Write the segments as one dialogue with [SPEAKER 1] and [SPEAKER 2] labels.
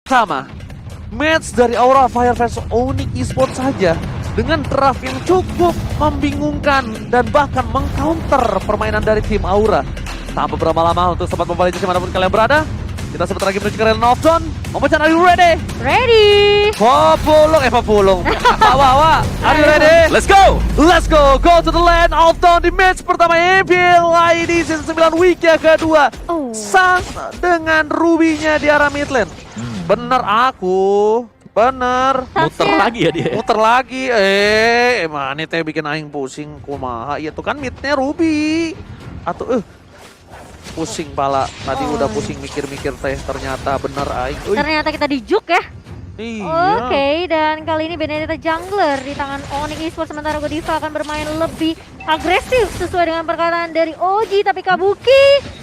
[SPEAKER 1] pertama, match dari Aura Fire vs Onyx Esports saja dengan draft yang cukup membingungkan dan bahkan mengcounter permainan dari tim Aura. Tak beberapa lama untuk sempat membalai dimanapun kalian berada, kita sebentar lagi menuju ke arena of Dawn. Momo-chan, are you ready?
[SPEAKER 2] Ready!
[SPEAKER 1] Populung. Wawa, are you ready?
[SPEAKER 3] Let's go!
[SPEAKER 1] Let's go to the land of Dawn di match pertama MPL di season 9 week yang kedua.
[SPEAKER 2] Oh.
[SPEAKER 1] Sans dengan Ruby-nya di arah mid lane. Bener aku, bener.
[SPEAKER 3] Muter lagi ya dia.
[SPEAKER 1] Muter lagi, mana teh bikin aing pusing kumaha. Iya tuh kan midnya Ruby. Atau pusing pala. Tadi udah pusing mikir-mikir teh, ternyata bener aing.
[SPEAKER 2] Ternyata kita dijuk ya.
[SPEAKER 1] Iya.
[SPEAKER 2] Oke, dan kali ini Benedetta jungler di tangan Onyx Esports, sementara Godiva akan bermain lebih agresif sesuai dengan perkataan dari Oji. Tapi Kabuki,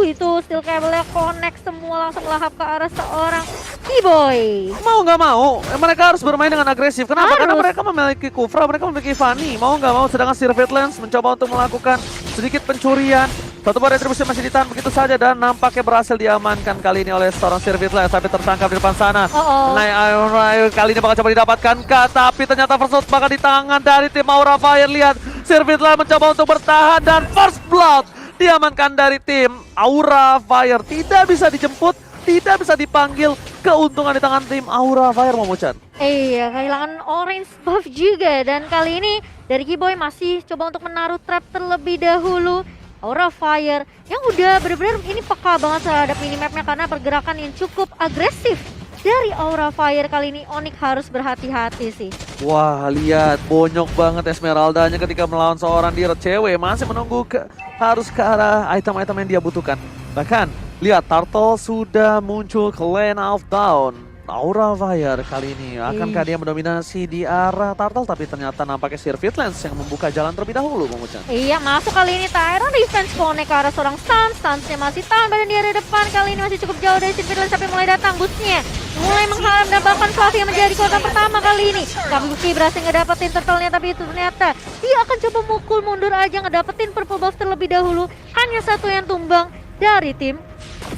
[SPEAKER 2] itu steel cable-nya connect semua langsung lahap ke arah seorang Keyboy.
[SPEAKER 1] Mau nggak mau, mereka harus bermain dengan agresif. Kenapa?
[SPEAKER 2] Harus.
[SPEAKER 1] Karena mereka memiliki Kufra, mereka memiliki Fanny. Mau nggak mau, sedangkan Sirvet Lens mencoba untuk melakukan sedikit pencurian. Satu bar retribusi masih ditahan begitu saja dan nampaknya berhasil diamankan kali ini oleh seorang Sirvet Lens sampai tertangkap di depan sana. Nah, kali ini bakal coba didapatkan tapi ternyata first blood bakal di tangan dari tim Aura Fire. Lihat, Sirvet Lens mencoba untuk bertahan dan first blood diamankan dari tim Aura Fire. Tidak bisa dijemput, tidak bisa dipanggil. Keuntungan di tangan tim Aura Fire, Momo-chan.
[SPEAKER 2] Iya, kehilangan orange buff juga. Dan kali ini dari Keyboy masih coba untuk menaruh trap terlebih dahulu. Aura Fire yang udah bener-bener ini peka banget terhadap minimapnya karena pergerakan yang cukup agresif dari Aura Fire. Kali ini Onyx harus berhati-hati sih.
[SPEAKER 1] Wah, lihat bonyok banget Esmeralda-nya ketika melawan seorang Direct cewek. Masih menunggu harus ke arah item-item yang dia butuhkan. Bahkan lihat, Turtle sudah muncul ke Land of Dawn. Aura Fire kali ini akankah dia mendominasi di arah Turtle, tapi ternyata nampaknya Sirvet Lens yang membuka jalan terlebih dahulu, Momo-chan.
[SPEAKER 2] Iya, masuk kali ini Tyron defense connect ke arah seorang Stansnya masih tahan badan di area depan. Kali ini masih cukup jauh dari Sirvet Lens sampai mulai datang boostnya. Mulai menghalang dan bahkan Fluffy yang menjadi korban pertama kali ini. Kabuki berhasil ngedapetin turtle-nya, tapi itu ternyata dia akan coba mukul mundur aja ngedapetin purple buff terlebih dahulu. Hanya satu yang tumbang dari tim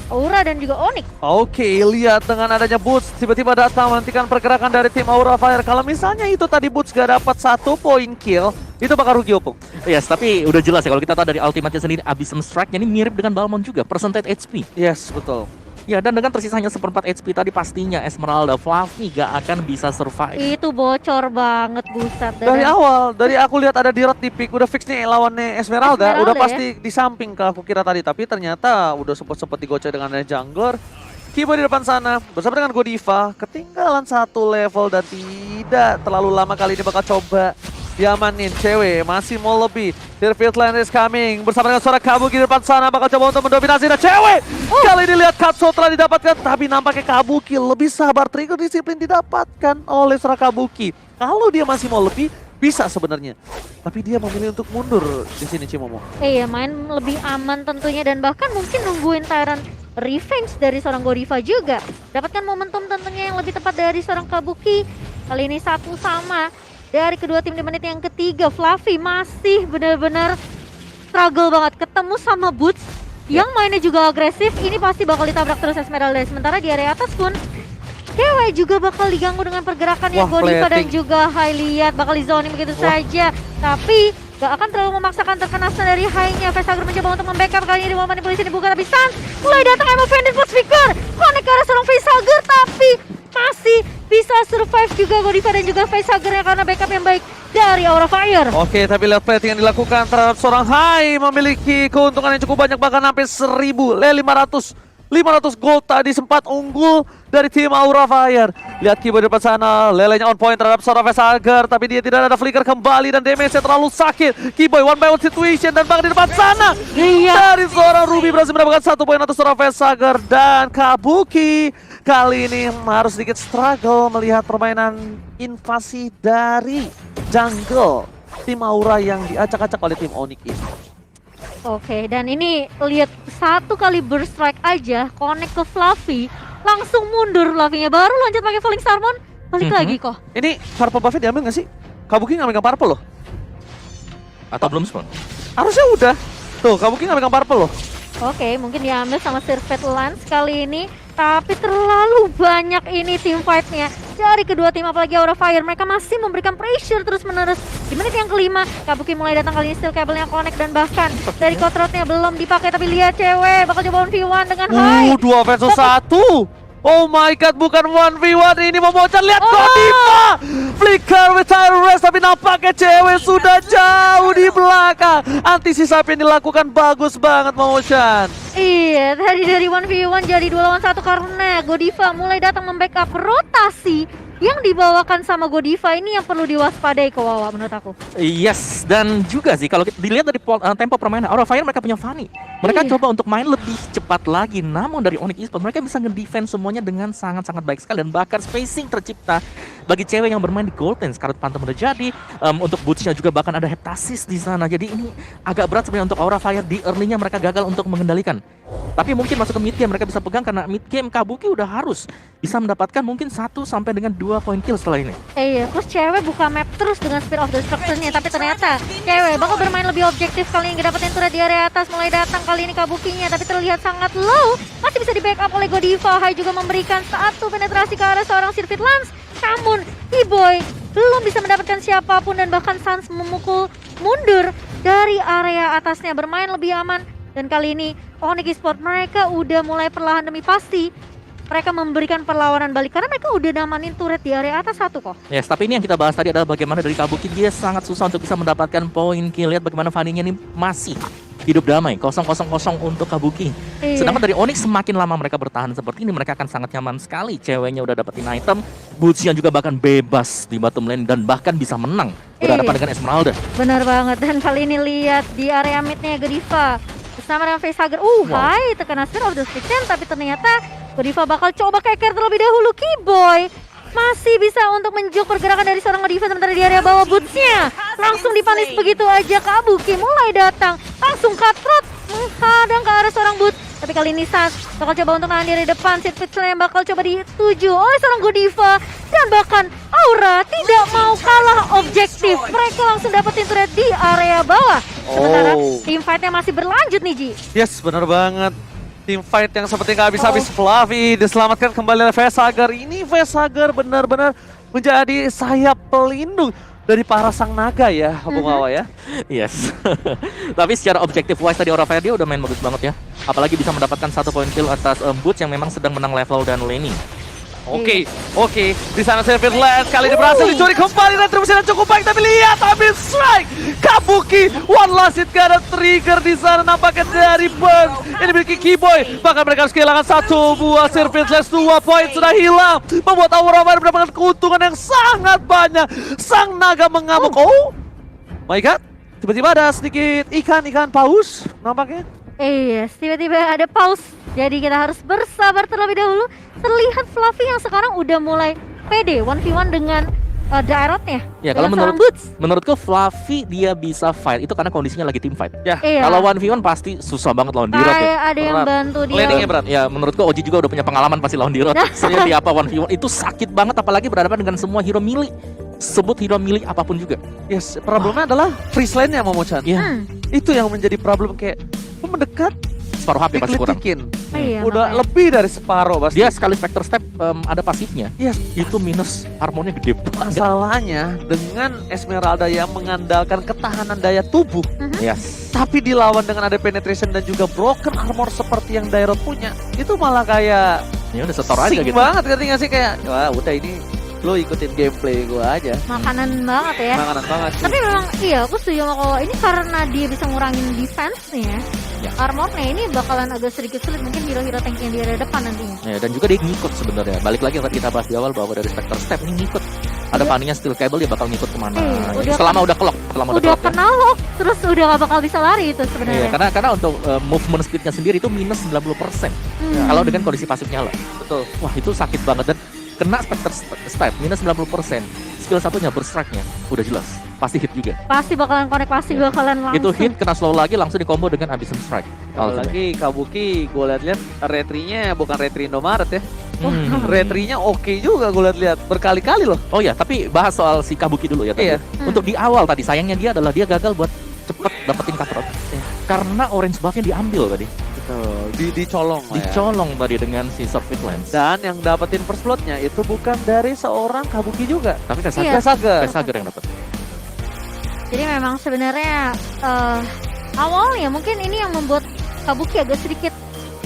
[SPEAKER 2] Aura dan juga Onyx.
[SPEAKER 1] Oke, lihat dengan adanya Boots tiba-tiba datang menghentikan pergerakan dari tim Aura Fire. Kalau misalnya itu tadi Boots gak dapat 1 poin kill, itu bakal rugi Opung.
[SPEAKER 3] Yes, tapi udah jelas ya kalau kita tahu dari ultimate-nya sendiri, Abyssal Strike-nya ini mirip dengan Balmond juga, percentage HP.
[SPEAKER 1] Yes, betul.
[SPEAKER 3] Ya, dan dengan tersisanya seperempat HP tadi pastinya Esmeralda Fluffy gak akan bisa survive.
[SPEAKER 2] Itu bocor banget, buset.
[SPEAKER 1] Dari awal, dari aku lihat ada Direct di pick, udah fix nih lawannya Esmeralda udah pasti di samping ke aku kira tadi. Tapi ternyata udah sempet digocek dengan jungler. Keyboy di depan sana, bersama dengan Godiva, ketinggalan 1 level dan tidak terlalu lama kali ini bakal coba diamanin. Cewek masih mau lebih. Sirvet Lens is coming bersama dengan suara Kabuki di depan sana, bakal coba untuk mendominasi. Dan cewek kali ini lihat Katso telah didapatkan, tapi nampaknya Kabuki lebih sabar. Trigger disiplin didapatkan oleh suara Kabuki. Kalau dia masih mau lebih, bisa sebenarnya, tapi dia memilih untuk mundur di sini, Cimomo.
[SPEAKER 2] Iya, main lebih aman tentunya dan bahkan mungkin nungguin Tyron revenge dari seorang Godiva juga. Dapatkan momentum tentunya yang lebih tepat dari seorang Kabuki. Kali ini 1 sama dari kedua tim di menit yang ketiga. Fluffy masih benar-benar struggle banget ketemu sama Boots yang mainnya juga agresif. Ini pasti bakal ditabrak terus Esmeralda. Sementara di area atas pun cewek juga bakal diganggu dengan pergerakan yang Godiva dan juga Hyliat bakal di zoning begitu saja. Tapi gak akan terlalu memaksakan terkena stun dari High-nya. Facehager mencoba untuk membackup, kali ini mau manipulasi dibuka tapi Sans mulai datang Emo Bandit plus Vicar. Connect ke arah seorang Facehager tapi masih bisa survive juga Godiva dan juga Facehager karena backup yang baik dari Aura Fire.
[SPEAKER 1] Oke, tapi lihat plating yang dilakukan terhadap seorang High memiliki keuntungan yang cukup banyak, bahkan sampai 500 gold tadi sempat unggul dari tim Aura Fire. Lihat Keyboy di depan sana, lelenya on point terhadap seorang Facehager, tapi dia tidak ada flicker kembali dan damage-nya terlalu sakit. Keyboy 1-by-1 situation dan bahkan di depan sana dari seorang Ruby berhasil mendapatkan 1 poin untuk seorang Facehager. Dan Kabuki kali ini harus sedikit struggle melihat permainan invasi dari jungle tim Aura yang diacak-acak oleh tim Onyx ini.
[SPEAKER 2] Oke, dan ini lihat 1 kali burst strike aja connect ke Fluffy, langsung mundur Fluffy-nya, baru lanjut pakai Falling Salmon, balik lagi kok.
[SPEAKER 1] Ini purple buff-nya diambil nggak sih? Kabuki nggak megang purple loh.
[SPEAKER 3] Atau belum spawn?
[SPEAKER 1] Harusnya udah. Tuh, Kabuki nggak megang purple loh.
[SPEAKER 2] Oke, mungkin diambil sama Sirvet Lens kali ini. Tapi terlalu banyak ini tim fight-nya dari kedua tim, apalagi Aura Fire. Mereka masih memberikan pressure terus-menerus. Di menit yang kelima, Kabuki mulai datang, kali ini steel cable-nya connect dan bahkan dari Kotrotnya belum dipakai. Tapi lihat cewek bakal coba 1v1 dengan high.
[SPEAKER 1] 2 versus 1. Oh my god, bukan 1v1 ini Momochan. Lihat Godiva flicker with Tyrant Rest, tapi nampaknya cewek sudah jauh di belakang. Antisipasi yang dilakukan bagus banget Momochan.
[SPEAKER 2] Iya, dari 1v1 jadi 2 lawan 1 karena Godiva mulai datang membackup rotasi yang dibawakan sama Godiva. Ini yang perlu diwaspadai ke Wawa menurut aku.
[SPEAKER 3] Yes, dan juga sih kalau dilihat dari tempo permainan Aura Fire, mereka punya Fanny. Mereka
[SPEAKER 2] Iya.
[SPEAKER 3] coba untuk main lebih cepat lagi, namun dari Onyx Esports mereka bisa nge-defense semuanya dengan sangat-sangat baik sekali, dan bahkan spacing tercipta bagi cewek yang bermain di Golden. Scarlet Phantom udah jadi, untuk bootsnya juga bahkan ada Heptasis di sana. Jadi ini agak berat sebenarnya untuk Aura Fire. Di early-nya mereka gagal untuk mengendalikan. Tapi mungkin masuk ke mid game mereka bisa pegang, karena mid game Kabuki udah harus bisa mendapatkan mungkin 1 sampai dengan 2 poin kill setelah ini.
[SPEAKER 2] Iya, terus cewek buka map terus dengan Spear of Destruction-nya, tapi ternyata cewek bakal bermain lebih objektif kali ini, dapetin turret di area atas. Mulai datang kali ini Kabukinya, tapi terlihat sangat low. Masih bisa di backup oleh Godiva. Hai juga memberikan satu penetrasi ke arah seorang Sirvit Lance. Namun E-Boy belum bisa mendapatkan siapapun, dan bahkan Sans memukul mundur dari area atasnya, bermain lebih aman. Dan kali ini Onyx Esports mereka udah mulai perlahan demi pasti mereka memberikan perlawanan balik, karena mereka udah namanin turret di area atas satu kok.
[SPEAKER 3] Yes, tapi ini yang kita bahas tadi adalah bagaimana dari Kabuki dia sangat susah untuk bisa mendapatkan poin kill. Lihat bagaimana Fanny-nya ini masih hidup damai, 0-0-0 untuk Kabuki.
[SPEAKER 2] Iya.
[SPEAKER 3] Sedangkan dari Onyx semakin lama mereka bertahan seperti ini, mereka akan sangat nyaman sekali. Ceweknya udah dapetin item, bootsnya juga bahkan bebas di bottom lane, dan bahkan bisa menang berhadapan
[SPEAKER 2] Iya.
[SPEAKER 3] dengan Esmeralda.
[SPEAKER 2] Benar banget, dan kali ini lihat di area midnya Godiva bersama dengan Facehugger. Hai, terkena Spear of Destruction, tapi ternyata Godiva bakal coba keker terlebih dahulu. Keyboy masih bisa untuk menjuk pergerakan dari seorang Godiva, sementara di area bawah bootsnya langsung dipanis begitu aja. Kabuki mulai datang, langsung cutthroat menghadang ke arah seorang boot. Tapi kali ini Sans bakal coba untuk nahan dari depan. Sirvit yang bakal coba dituju oleh seorang Godiva, dan bahkan Aura tidak mau kalah objektif. Mereka langsung dapetin turret di area bawah. Sementara team fight-nya masih berlanjut nih, Ji.
[SPEAKER 1] Yes, benar banget. Team fight yang seperti nggak habis-habis. Fluffy diselamatkan kembali oleh Facehugger. Ini Facehugger benar-benar menjadi sayap pelindung dari para sang naga ya, Bung Wawa ya.
[SPEAKER 3] Yes. Tapi secara objektif wise tadi Aura Fire dia udah main bagus banget ya. Apalagi bisa mendapatkan 1 poin kill atas Boots yang memang sedang menang level dan laning.
[SPEAKER 1] Oke. Di sana Sirvit Lance kali ini berhasil dicuri kembali, retribusi yang cukup baik, tapi lihat habis strike. Kabuki one last hit, gak ada trigger di sana nampaknya dari Burn. Ini memiliki Keyboy, bahkan mereka harus kehilangan 1 buah Sirvit Lance, 2 poin sudah hilang, membuat Aura Fire mendapatkan keuntungan yang sangat banyak. Sang naga mengamuk. Oh my god, tiba-tiba ada sedikit ikan paus nampaknya.
[SPEAKER 2] Yes, tiba-tiba ada pause. Jadi kita harus bersabar terlebih dahulu. Terlihat Fluffy yang sekarang udah mulai pede 1v1 dengan Dairotnya.
[SPEAKER 3] Ya, kalau
[SPEAKER 2] dengan seorang Boots.
[SPEAKER 3] menurutku Fluffy dia bisa fight itu karena kondisinya lagi team fight.
[SPEAKER 1] Ya,
[SPEAKER 2] Iya.
[SPEAKER 3] Kalau 1v1 pasti susah banget lawan Dirot ya.
[SPEAKER 2] Kayak ada yang
[SPEAKER 1] Berat.
[SPEAKER 2] bantu dia.
[SPEAKER 1] Landingnya berat.
[SPEAKER 3] Ya, menurutku Oji juga udah punya pengalaman pasti lawan Dirot. Seperti apa 1v1 itu sakit banget, apalagi berhadapan dengan semua hero melee. Sebut hero melee apapun juga.
[SPEAKER 1] Yes, problemnya adalah freeze lane-nya Momochan.
[SPEAKER 3] Iya.
[SPEAKER 1] Itu yang menjadi problem, kayak mendekat
[SPEAKER 3] Separuh HP pasti kurang.
[SPEAKER 1] dikelitikin.
[SPEAKER 2] Iya,
[SPEAKER 1] Udah
[SPEAKER 2] makanya.
[SPEAKER 1] lebih dari separuh pasti.
[SPEAKER 3] Dia sekali Spectre Step ada pasifnya.
[SPEAKER 1] Yes,
[SPEAKER 3] Itu minus armornya gede banget.
[SPEAKER 1] masalahnya dengan Esmeralda yang mengandalkan ketahanan daya tubuh,
[SPEAKER 3] Yes.
[SPEAKER 1] tapi dilawan dengan ada penetration dan juga broken armor seperti yang Dairot punya, itu malah kayak
[SPEAKER 3] Ya udah setor aja
[SPEAKER 1] sing
[SPEAKER 3] gitu.
[SPEAKER 1] banget, ngerti gak sih? Kayak, wah udah ini lo ikutin gameplay gua aja.
[SPEAKER 2] Makanan banget ya.
[SPEAKER 1] Makanan banget sih.
[SPEAKER 2] Tapi memang iya, aku setuju sama kalau ini karena dia bisa ngurangin defense-nya.
[SPEAKER 3] Ya.
[SPEAKER 2] Armornya ini bakalan agak sedikit sulit, mungkin hero-hero tank yang di area depan nantinya.
[SPEAKER 3] Ya, dan juga dia ngikut sebenarnya. Balik lagi yang tadi kita bahas di awal bahwa dari Spectre Step ini ngikut. Ada paninya steel cable, dia bakal ngikut kemana.
[SPEAKER 2] udah
[SPEAKER 3] Selama udah kelok,
[SPEAKER 2] Udah kena lock, terus udah gak bakal bisa lari itu
[SPEAKER 3] Iya,
[SPEAKER 2] sebenarnya.
[SPEAKER 3] karena untuk movement speednya sendiri itu minus 90%. Kalau dengan kondisi pasif nyala.
[SPEAKER 1] Betul.
[SPEAKER 3] Wah, itu sakit banget, dan kena Spectre Step minus 90%. Skill satunya berstrike-nya udah jelas. Pasti hit juga.
[SPEAKER 2] Pasti bakalan connect, pasti bakalan langsung.
[SPEAKER 3] Itu hit, kena slow lagi, langsung di combo dengan Abyssal Strike.
[SPEAKER 1] Apalagi Kabuki, gue liat-liat retrinya bukan retri Indomaret ya. Retrinya oke juga gue liat-liat, berkali-kali loh.
[SPEAKER 3] Oh ya, tapi bahas soal si Kabuki dulu ya tadi.
[SPEAKER 1] Iya.
[SPEAKER 3] Untuk di awal tadi, sayangnya dia adalah dia gagal buat cepet dapetin cutthroat. Karena orange buff-nya diambil tadi.
[SPEAKER 1] Betul. dicolong lah ya.
[SPEAKER 3] Dicolong tadi dengan si Surfeit Lens.
[SPEAKER 1] Dan yang dapetin first blood-nya itu bukan dari seorang Kabuki juga.
[SPEAKER 3] Tapi
[SPEAKER 2] Iya.
[SPEAKER 3] Vesager yang dapat.
[SPEAKER 2] Jadi memang sebenarnya awalnya mungkin ini yang membuat Kabuki agak sedikit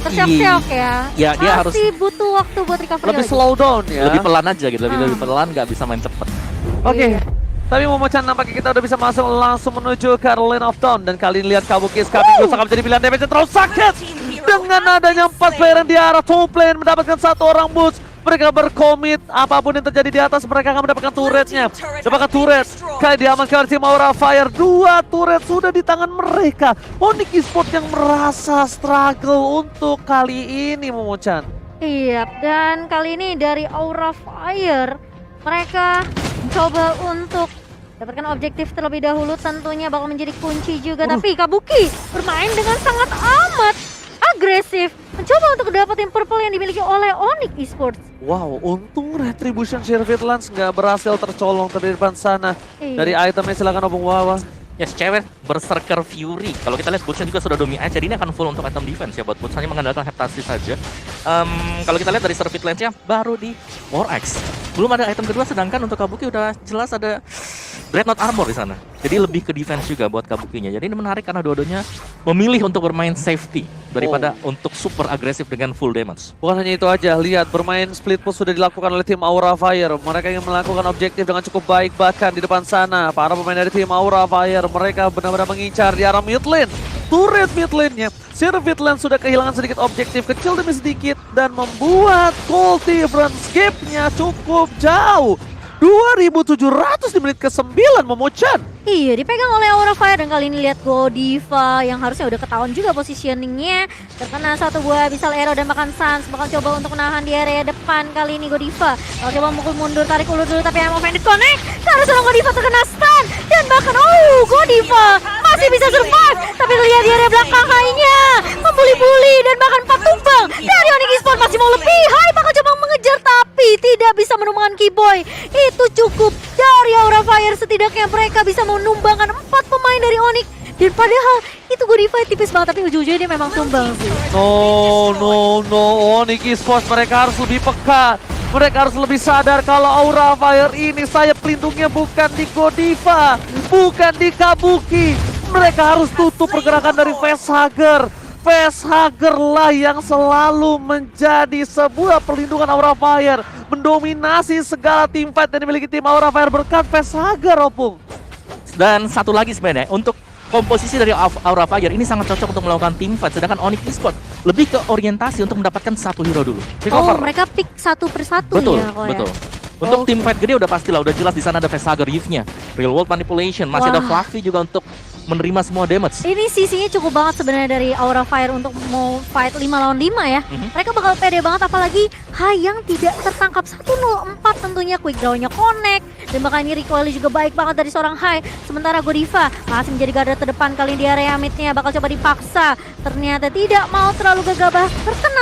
[SPEAKER 2] terseok-seok ya.
[SPEAKER 3] Ya, dia harus
[SPEAKER 2] Masih butuh waktu buat recovery
[SPEAKER 1] Lebih
[SPEAKER 2] lagi.
[SPEAKER 1] slow down ya.
[SPEAKER 3] lebih pelan aja gitu, lebih
[SPEAKER 2] Ah.
[SPEAKER 3] pelan, nggak bisa main cepet.
[SPEAKER 1] Oke.
[SPEAKER 2] Iya.
[SPEAKER 1] Tapi Momochan nampaknya kita udah bisa masuk langsung menuju ke Lane of Dawn. Dan kali ini lihat Kabuki Escaping Ghost akan menjadi pilihan damage yang terlalu sakit. Dengan adanya 4 player yang di arah top lane mendapatkan 1 orang boost. Mereka berkomit, apapun yang terjadi di atas mereka akan mendapatkan turretnya. Dapatkan turret, kali diamankan oleh tim Aura Fire. 2 turret sudah di tangan mereka. Onyx Esports yang merasa struggle untuk kali ini Momochan.
[SPEAKER 2] Iya, dan kali ini dari Aura Fire mereka mencoba untuk dapatkan objektif terlebih dahulu, tentunya bakal menjadi kunci juga. Tapi Kabuki bermain dengan sangat amat agresif, mencoba untuk dapetin purple yang dimiliki oleh Onyx Esports.
[SPEAKER 1] Wow, untung Retribution Surfeit Lens nggak berhasil tercolong dari depan sana.
[SPEAKER 2] Iya.
[SPEAKER 1] Dari itemnya silakan Opung Wawa.
[SPEAKER 3] Yes, cewek Berserker Fury. Kalau kita lihat Boots-nya juga sudah dominate, jadi ini akan full untuk item defense ya buat Boots, hanya mengandalkan heptasi saja. Kalau kita lihat dari Surfeit Lens-nya baru di War Axe. Belum ada item kedua, sedangkan untuk Kabuki udah jelas ada Dreadnought Armor di sana. Jadi lebih ke defense juga buat Kabukinya. Jadi ini menarik karena dua-duanya memilih untuk bermain safety daripada untuk super agresif dengan full damage.
[SPEAKER 1] Bukan hanya itu aja, lihat bermain split push sudah dilakukan oleh tim Aura Fire. Mereka ingin melakukan objektif dengan cukup baik, bahkan di depan sana para pemain dari tim Aura Fire mereka benar-benar mengincar di arah mid lane. Turret mid lane-nya, Surfeit Lens sudah kehilangan sedikit objektif kecil demi sedikit dan membuat goal difference gap-nya cukup jauh. 2.700 di menit ke-9 Momochan.
[SPEAKER 2] Iya, dipegang oleh Aura Fire dan kali ini lihat Godiva yang harusnya udah ketahuan juga positioningnya. Terkena satu buah Abyssal Arrow dan bahkan Sans bakal coba untuk menahan di area depan kali ini Godiva. Kalau coba mukul mundur, tarik ulur dulu tapi Ammo Bandit connect. Harus seorang Godiva terkena stun dan bahkan Godiva masih bisa survive. Tapi lihat di area belakang hanya membuli-buli dan bahkan 4 tumbang dari Onyx Esports masih mau lebih. Hai bakal coba mengejar tapi tidak bisa menumbangkan Keyboy. Itu cukup dari Aura Fire, setidaknya mereka bisa menumbangkan 4 pemain dari Onyx. Dan padahal itu Godiva tipis banget tapi ujung-ujungnya dia memang tumbang sih.
[SPEAKER 1] No, Onyx Esports mereka harus lebih peka. Mereka harus lebih sadar kalau Aura Fire ini sayap pelindungnya bukan di Godiva, bukan di Kabuki. Mereka harus tutup pergerakan dari Vesager. Vesager lah yang selalu menjadi sebuah perlindungan Aura Fire, mendominasi segala team fight yang dimiliki tim Aura Fire berkat Vesager, Opung.
[SPEAKER 3] Dan satu lagi sebenarnya, untuk komposisi dari Aura Fire ini sangat cocok untuk melakukan team fight, sedangkan Onyx Esports lebih ke orientasi untuk mendapatkan satu hero dulu.
[SPEAKER 2] Oh, mereka pick satu persatu
[SPEAKER 3] Betul,
[SPEAKER 2] ya kok
[SPEAKER 3] betul.
[SPEAKER 2] ya.
[SPEAKER 3] Untuk team fight gede udah pastilah, udah jelas di sana ada Vesager Youth-nya, Real World Manipulation, masih ada
[SPEAKER 2] Wah.
[SPEAKER 3] Fluffy juga untuk menerima semua damage.
[SPEAKER 2] Ini sisinya cukup banget sebenarnya dari Aura Fire untuk mau fight 5 lawan 5 ya. Mereka bakal pede banget apalagi Hayang tidak tertangkap 104 tentunya, quick draw-nya connect dan bahkan ini recoil juga baik banget dari seorang Hai. Sementara Godiva masih menjadi garda terdepan kali di area mid-nya, bakal coba dipaksa. Ternyata tidak mau terlalu gegabah, terkena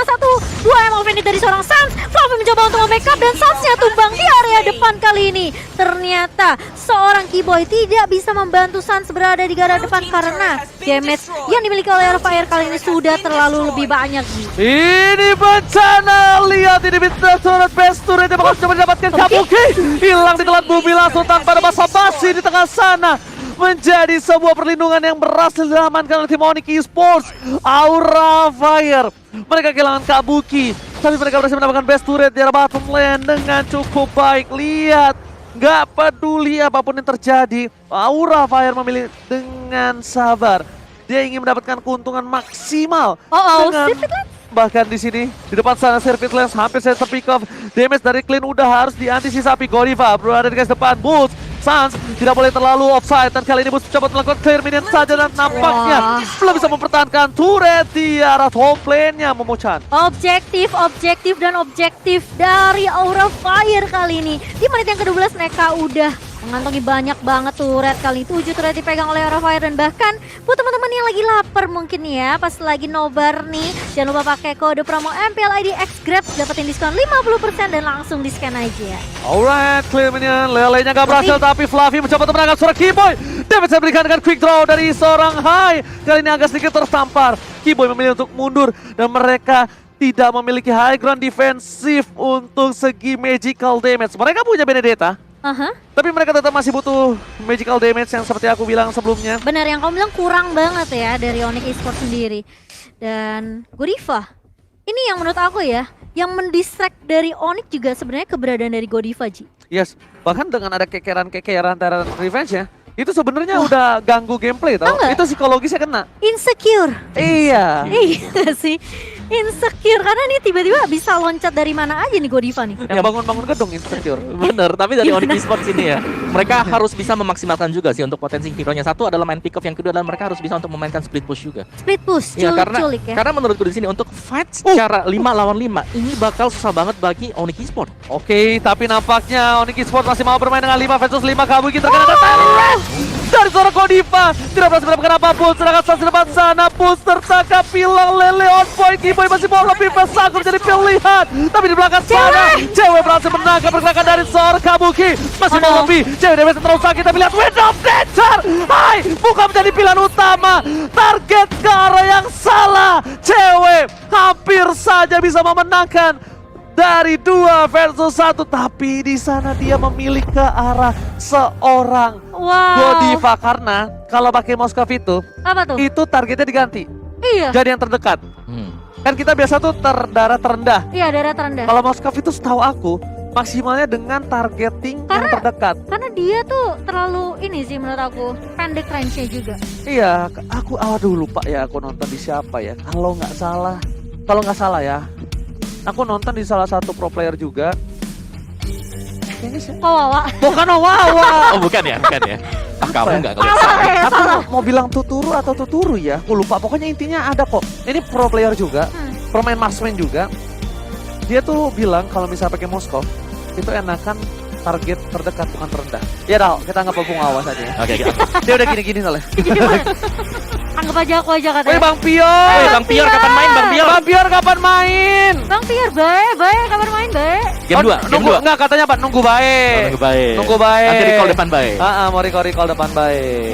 [SPEAKER 2] 1-2 Ammo Bandit dari seorang Sans. Fluffy mencoba untuk membackup dan Sans-nya tumbang di area depan kali ini. Ternyata seorang Keyboy tidak bisa membantu Sans berada di garda depan karena damage yang dimiliki oleh Aura Fire kali ini sudah terlalu lebih banyak.
[SPEAKER 1] Ini bencana, lihat ini bintang turret best turret yang bakal coba didapatkan Kabuki. Hilang di telan bumi langsung tanpa ada basa-basi di tengah sana. Menjadi sebuah perlindungan yang berhasil diamankan oleh tim Onyx Esports. Aura Fire, mereka kehilangan Kabuki, tapi mereka berhasil mendapatkan best turret di arah bottom lane dengan cukup baik. Lihat, nggak peduli apapun yang terjadi, Aura Fire memilih dengan sabar. Dia ingin mendapatkan keuntungan maksimal. dengan
[SPEAKER 2] Surfeit Lens.
[SPEAKER 1] bahkan di sini di depan sana Surfeit Lens hampir saya terpick off. Damage dari Clean udah harus diantisipasi. Godiva berada di garis depan. Boots, Sans tidak boleh terlalu offside dan kali ini Boots coba melakukan clear minion saja dan nampaknya belum bisa mempertahankan turret di arah top lane-nya Momochan.
[SPEAKER 2] Objektif dari Aura Fire kali ini. Di menit yang ke-12 mereka udah mengantongi banyak banget turret. Kali 7 turret dipegang oleh Aura Fire. Dan bahkan buat teman-teman yang lagi lapar mungkin ya, pas lagi nobar nih, jangan lupa pakai kode promo MPL ID XGrab, dapetin diskon 50% dan langsung di scan aja.
[SPEAKER 1] Alright, clear minion. Lele-nya gak berhasil, tapi Fluffy mencoba untuk menangkap seorang Keyboy. David saya berikan dengan quick draw dari seorang Hai. Kali ini agak sedikit tertampar. Keyboy memilih untuk mundur dan mereka tidak memiliki high ground defensif untuk segi magical damage. Mereka punya Benedetta, tapi mereka tetap masih butuh magical damage yang seperti aku bilang sebelumnya.
[SPEAKER 2] Benar yang kamu bilang kurang banget ya dari Onyx Esports sendiri. Dan Godiva, ini yang menurut aku ya, yang mendistract dari Onyx juga sebenarnya keberadaan dari Godiva, Ji.
[SPEAKER 1] Yes, bahkan dengan ada kekeran-kekeran Terran Revenge-nya, itu sebenarnya udah ganggu gameplay tau. Itu psikologisnya kena.
[SPEAKER 2] Insecure.
[SPEAKER 1] Iya.
[SPEAKER 2] Iya sih. Insecure karena nih tiba-tiba bisa loncat dari mana aja nih Godiva nih.
[SPEAKER 1] Yang bangun-bangun gedung insecure.
[SPEAKER 3] Bener, tapi dari Onyx Esports ini ya, mereka harus bisa memaksimalkan juga sih untuk potensi hero-nya. Satu adalah main pick off, yang kedua adalah mereka harus bisa untuk memainkan split push juga.
[SPEAKER 2] Split push,
[SPEAKER 3] Ya,
[SPEAKER 2] culik ya.
[SPEAKER 3] karena menurutku di sini untuk fight secara 5 lawan 5 ini bakal susah banget bagi Onyx Esports.
[SPEAKER 1] Oke, tapi nampaknya Onyx Esports masih mau bermain dengan 5 versus 5. Kabuki terkena Terran dari seorang Godiva. Tidak berhasil mendapatkan apapun. Sedangkan saat di depan sana Push tertangkap, hilang. Lele on point. Keyboy masih mau lebih besar menjadi pilihan. Tapi di belakang sana Cewek berhasil menangkap pergerakan dari seorang Kabuki. Masih mau lebih. Cewek damage terlalu sakit. Tapi lihat Wind of Nature. Hai, bukan menjadi pilihan utama. Target ke arah yang salah. Cewek hampir saja bisa memenangkan dari 2 versus 1, tapi di sana dia memilih ke arah seorang Godiva karena kalau pakai Moskov
[SPEAKER 2] Apa tuh?
[SPEAKER 1] itu targetnya diganti.
[SPEAKER 2] Iya.
[SPEAKER 1] Jadi yang terdekat. Kan kita biasa tuh darah terendah.
[SPEAKER 2] Iya, darah terendah.
[SPEAKER 1] Kalau Moskov itu setahu aku maksimalnya dengan targeting yang terdekat.
[SPEAKER 2] Karena dia tuh terlalu ini sih menurut aku, pendek range-nya juga.
[SPEAKER 1] Iya, aku aduh lupa ya aku nonton di siapa ya. Kalau nggak salah ya. Aku nonton di salah satu pro player juga. Kayaknya sih.
[SPEAKER 2] Wawa.
[SPEAKER 1] Bukan Wawa.
[SPEAKER 3] Oh bukan ya. Kamu nggak ngeliat.
[SPEAKER 1] Aku mau bilang Tuturu atau Tuturu ya. Aku lupa. Pokoknya intinya ada kok. Ini pro player juga. Pemain marksman juga. Dia tuh bilang kalau misalnya pakai Moskov itu enakan target terdekat bukan terendah. Ya dah, kita anggap Bung Awas aja.
[SPEAKER 3] Oke,
[SPEAKER 1] Dia udah gini-gini soalnya.
[SPEAKER 2] Anggap aja aku aja katanya.
[SPEAKER 1] Woi Bang Pior.
[SPEAKER 3] Woi Bang Pior kapan main Bang Pior?
[SPEAKER 1] Bang Pior kapan main?
[SPEAKER 2] Bang Pior, bae, kabar main bae.
[SPEAKER 3] Game 2, game 2.
[SPEAKER 1] Enggak katanya Pak nunggu baik.
[SPEAKER 3] Nunggu baik.
[SPEAKER 1] Nunggu baik.
[SPEAKER 3] Nanti recall depan baik.
[SPEAKER 1] Mau recall depan baik.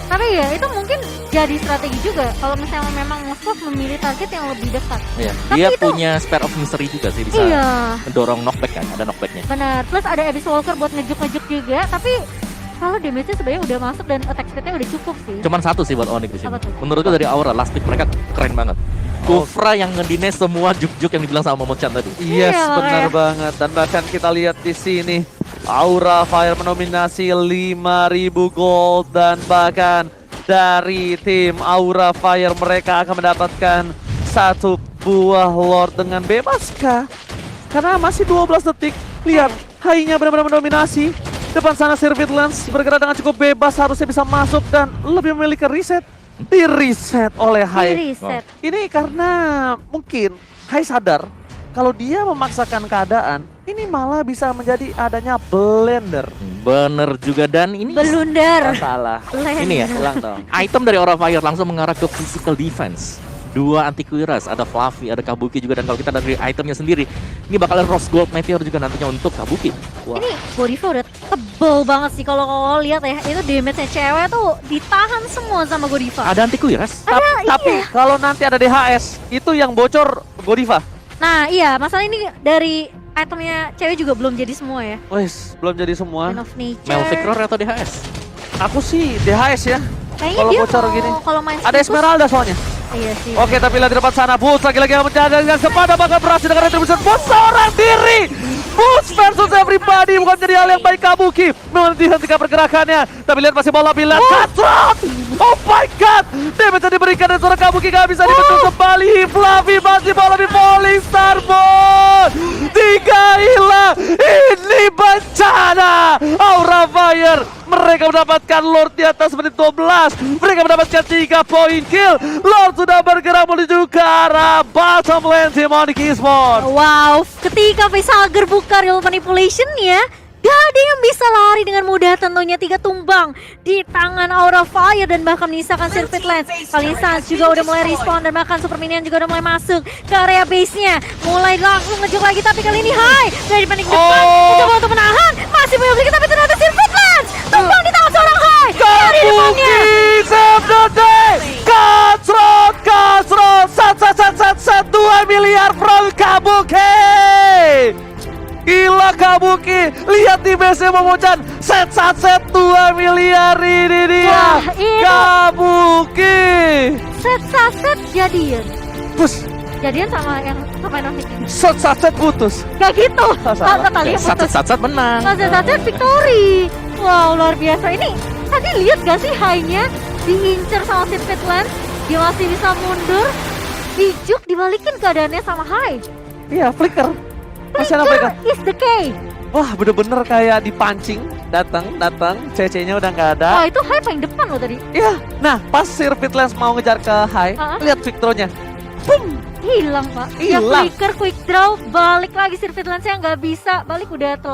[SPEAKER 2] Tapi ya itu mungkin jadi strategi juga kalau misalnya memang Moskov memilih target yang lebih dekat.
[SPEAKER 3] Iya,
[SPEAKER 2] Tapi
[SPEAKER 3] dia
[SPEAKER 2] itu-
[SPEAKER 3] punya Spare of Misery juga sih, bisa
[SPEAKER 2] Iya,
[SPEAKER 3] mendorong knockback kan, ada knockbacknya.
[SPEAKER 2] benar. Plus ada Abyss Walker buat ngejuk-ngejuk juga, tapi kalau damage-nya sebenarnya udah masuk dan attack speed-nya udah cukup sih.
[SPEAKER 3] Cuman satu sih buat Onyx di sini.
[SPEAKER 2] Apa tuh?
[SPEAKER 3] Menurutku dari Aura last pick mereka keren banget. Kufra yang ngedine semua juk-juk yang dibilang sama Momo-chan tadi.
[SPEAKER 1] Yes,
[SPEAKER 2] Iya,
[SPEAKER 1] benar
[SPEAKER 2] makanya.
[SPEAKER 1] banget. Dan bahkan kita lihat di sini Aura Fire menominasi 5.000 gold dan bahkan dari tim Aura Fire mereka akan mendapatkan 1 buah Lord dengan bebaskah? Karena masih 12 detik. Lihat, Hai-nya benar-benar mendominasi. Depan sana Surveillance bergerak dengan cukup bebas, harusnya bisa masuk dan lebih memiliki reset. Di reset oleh Hai.
[SPEAKER 2] Di reset.
[SPEAKER 1] Ini karena mungkin Hai sadar kalau dia memaksakan keadaan, ini malah bisa menjadi adanya blender.
[SPEAKER 3] Bener juga, dan ini
[SPEAKER 2] Blunder.
[SPEAKER 1] Salah.
[SPEAKER 3] ini ya,
[SPEAKER 1] Ulang dong.
[SPEAKER 3] item dari Aura Fire langsung mengarah ke physical defense. 2 anti kuiras, ada Fluffy, ada Kabuki juga, dan kalau kita dari itemnya sendiri, ini bakal ada Rose Gold Meteor juga nantinya untuk Kabuki.
[SPEAKER 1] Wah.
[SPEAKER 2] Ini Godiva udah tebel banget sih kalau lihat ya, itu damage-nya cewek tuh ditahan semua sama Godiva.
[SPEAKER 3] Ada anti kuiras?
[SPEAKER 1] Tapi kalau nanti ada DHS, itu yang bocor Godiva.
[SPEAKER 2] Nah iya, masalah ini dari itemnya cewek juga belum jadi semua ya.
[SPEAKER 1] Wes, belum jadi semua.
[SPEAKER 2] Wind of Nature.
[SPEAKER 3] Melvic Roar atau DHS?
[SPEAKER 1] Aku sih DHS ya.
[SPEAKER 2] Kayaknya
[SPEAKER 1] kalau
[SPEAKER 2] dia
[SPEAKER 1] bocor
[SPEAKER 2] mau,
[SPEAKER 1] gini.
[SPEAKER 2] kalau main
[SPEAKER 1] Ada
[SPEAKER 2] Spiritus-
[SPEAKER 1] Esmeralda soalnya.
[SPEAKER 2] Iya sih.
[SPEAKER 1] Oke, tapi lihat di depan sana. Boots lagi-lagi yang menjaga dengan sepadan bakal berhasil dengan retribution. Boots seorang diri. Boots versus everybody. Bukan jadi hal yang baik Kabuki. Memang dihentikan pergerakannya. Tapi lihat masih bola bila. Cutthroat. Oh my god. Damage yang diberikan dari seorang Kabuki gak bisa dibentuk kembali. Fluffy masih bola di falling Starbone. 3 hilang. Ini bencana. Aura Fire. Mereka mendapatkan Lord di atas menit 12. Mereka mendapatkan 3 poin kill. Lord sudah bergerak menuju ke arah bottom lane tim Onyx Esports.
[SPEAKER 2] Wow, ketika Facehager buka real manipulation ya, gak ada yang bisa lari dengan mudah tentunya. 3 tumbang di tangan Aura Fire dan bahkan menyisakan Sirvit Lance. Kali ini Sans juga udah mulai respawn dan bahkan Super Minion juga udah mulai masuk ke area base-nya. Mulai langsung ngejuk lagi tapi kali ini Hai dari panik depan mencoba untuk menahan. Masih punya sedikit tapi ternyata Sirvit Lance tumbang di tangan seorang Hai. Dari depannya.
[SPEAKER 1] Kabuki save the day. Cutthroat. Sat 2 miliar from Kabuki. Gila Kabuki, lihat di base Momocan, set 2 miliar ini dia.
[SPEAKER 2] Wah, itu.
[SPEAKER 1] Kabuki.
[SPEAKER 2] Set jadian.
[SPEAKER 1] Push,
[SPEAKER 2] Jadian sama yang pemain Onyx.
[SPEAKER 1] set putus.
[SPEAKER 2] Gak gitu.
[SPEAKER 1] Salah.
[SPEAKER 2] Tadi putus.
[SPEAKER 3] Sat menang.
[SPEAKER 2] Sat victory. Wow, luar biasa. Ini tadi lihat gak sih high-nya diincer sama Sirvit Lance? Dia masih bisa mundur. Dijuk dibalikin keadaannya sama Hai.
[SPEAKER 1] Iya, flicker. Masih ada flicker.
[SPEAKER 2] Is the key.
[SPEAKER 1] Wah, bener-bener kayak dipancing. Datang, CC-nya udah nggak ada.
[SPEAKER 2] Wah, itu Hai paling depan loh tadi.
[SPEAKER 1] Iya, nah pas Sirvit Lance mau ngejar ke High, lihat Victornya. Boom!
[SPEAKER 2] Hilang, Pak.
[SPEAKER 1] Hilang.
[SPEAKER 2] Ya flicker, quick draw, balik lagi Sirvit Lance yang nggak bisa. Balik udah telat.